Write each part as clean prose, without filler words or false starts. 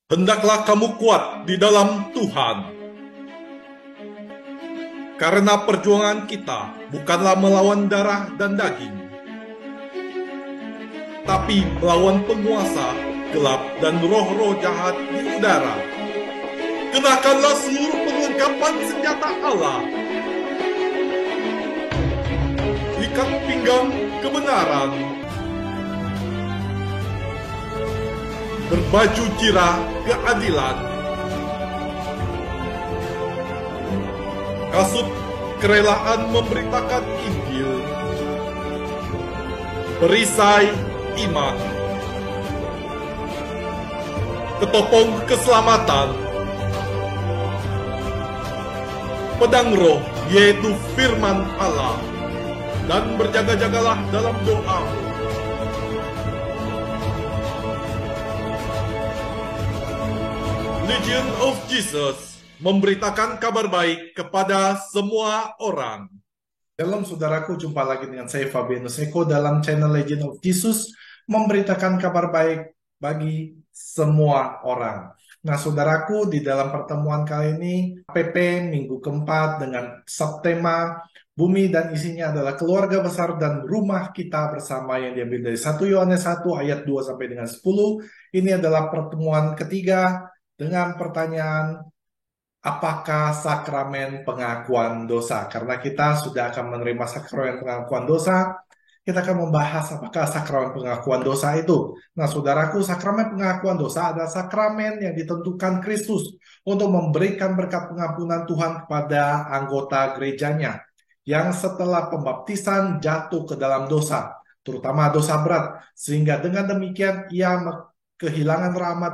Hendaklah kamu kuat di dalam Tuhan. Karena perjuangan kita bukanlah melawan darah dan daging, tapi melawan penguasa gelap dan roh-roh jahat di udara. Kenakanlah seluruh perlengkapan senjata Allah. Ikat pinggang kebenaran. Berbaju cirah keadilan. Kasut kerelaan memberitakan Injil. Perisai iman. Ketopong keselamatan. Pedang roh, yaitu firman Allah. Dan berjaga-jagalah dalam doa. Legion of Jesus memberitakan kabar baik kepada semua orang. Shalom saudaraku, jumpa lagi dengan saya Fabianus Eko dalam channel Legion of Jesus memberitakan kabar baik bagi semua orang. Nah saudaraku, di dalam pertemuan kali ini PP minggu keempat dengan subtema Bumi dan isinya adalah keluarga besar dan rumah kita bersama yang diambil dari 1 Yohanes 1 ayat 2 sampai dengan 10. Ini adalah pertemuan ketiga dengan pertanyaan, apakah sakramen pengakuan dosa? Karena kita sudah akan menerima sakramen pengakuan dosa, kita akan membahas apakah sakramen pengakuan dosa itu. Nah, saudaraku, sakramen pengakuan dosa adalah sakramen yang ditentukan Kristus untuk memberikan berkat pengampunan Tuhan kepada anggota gerejanya yang setelah pembaptisan jatuh ke dalam dosa, terutama dosa berat, sehingga dengan demikian ia kehilangan rahmat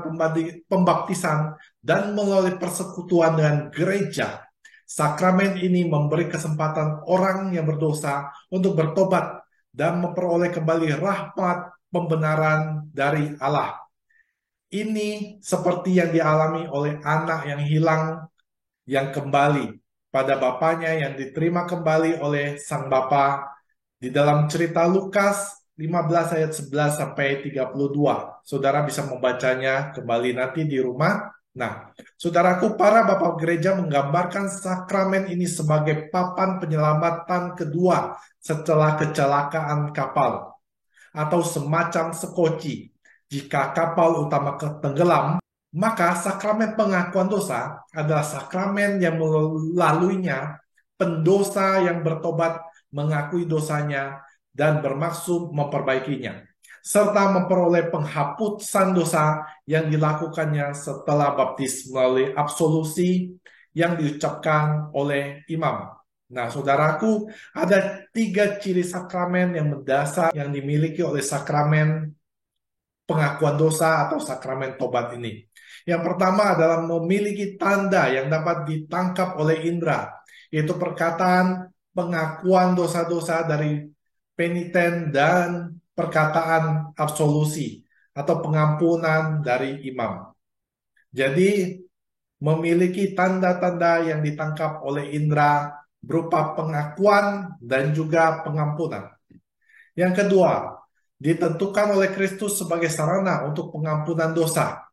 pembaptisan dan melalui persekutuan dengan gereja. Sakramen ini memberi kesempatan orang yang berdosa untuk bertobat dan memperoleh kembali rahmat pembenaran dari Allah. Ini seperti yang dialami oleh anak yang hilang yang kembali pada bapaknya yang diterima kembali oleh sang bapa di dalam cerita Lukas 15 ayat 11 sampai 32. Saudara bisa membacanya kembali nanti di rumah. Nah, saudaraku, para bapak gereja menggambarkan sakramen ini sebagai papan penyelamatan kedua setelah kecelakaan kapal atau semacam sekoci. Jika kapal utama tenggelam, maka sakramen pengakuan dosa adalah sakramen yang melaluinya pendosa yang bertobat mengakui dosanya dan bermaksud memperbaikinya, serta memperoleh penghapusan dosa yang dilakukannya setelah baptis melalui absolusi yang diucapkan oleh imam. Nah, saudaraku, ada 3 ciri sakramen yang mendasar yang dimiliki oleh sakramen pengakuan dosa atau sakramen tobat ini. Yang pertama adalah memiliki tanda yang dapat ditangkap oleh indera, yaitu perkataan pengakuan dosa-dosa dari peniten dan perkataan absolusi atau pengampunan dari imam. Jadi memiliki tanda-tanda yang ditangkap oleh indera berupa pengakuan dan juga pengampunan. Yang kedua, ditentukan oleh Kristus sebagai sarana untuk pengampunan dosa.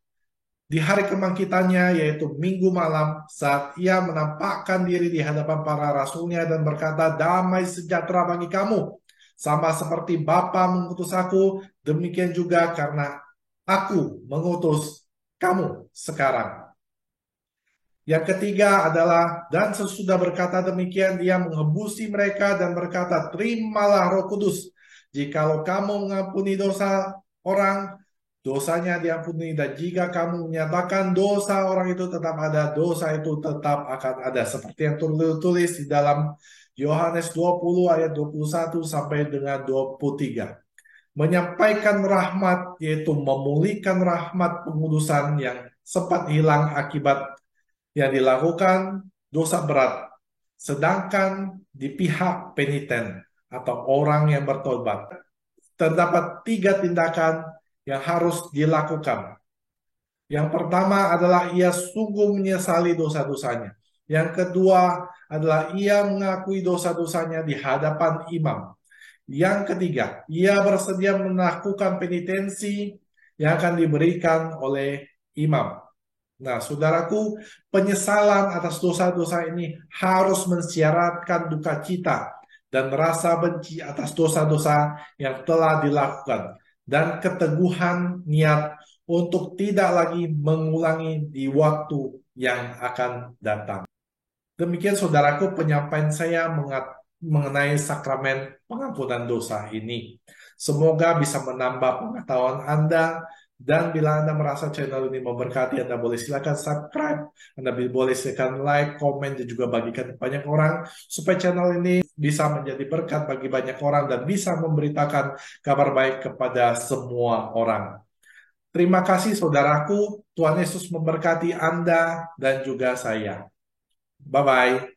Di hari kebangkitannya, yaitu minggu malam, saat ia menampakkan diri di hadapan para rasulnya dan berkata, damai sejahtera bagi kamu. Sama seperti Bapa mengutus aku, demikian juga karena aku mengutus kamu sekarang. Yang ketiga adalah, dan sesudah berkata demikian, ia mengebusi mereka dan berkata, terimalah Roh Kudus. Jikalau kamu mengampuni dosa orang, dosanya diampuni, dan jika kamu menyatakan dosa orang itu tetap ada, dosa itu tetap akan ada. Seperti yang tertulis di dalam Yohanes 20 ayat 21 sampai dengan 23. Menyampaikan rahmat, yaitu memulihkan rahmat pengudusan yang sempat hilang akibat yang dilakukan dosa berat. Sedangkan di pihak peniten atau orang yang bertobat, terdapat 3 tindakan yang harus dilakukan. Yang pertama adalah ia sungguh menyesali dosa-dosanya. Yang kedua adalah ia mengakui dosa-dosanya di hadapan imam. Yang ketiga, ia bersedia melakukan penitensi yang akan diberikan oleh imam. Nah, saudaraku, penyesalan atas dosa-dosa ini harus mensyaratkan duka cita dan rasa benci atas dosa-dosa yang telah dilakukan, dan keteguhan niat untuk tidak lagi mengulangi di waktu yang akan datang. Demikian saudaraku penyampaian saya mengenai sakramen pengampunan dosa ini. Semoga bisa menambah pengetahuan Anda, dan bila Anda merasa channel ini memberkati, Anda boleh silakan subscribe, Anda boleh silakan like, komen, dan juga bagikan ke banyak orang supaya channel ini bisa menjadi berkat bagi banyak orang dan bisa memberitakan kabar baik kepada semua orang. Terima kasih saudaraku, Tuhan Yesus memberkati Anda dan juga saya. Bye-bye.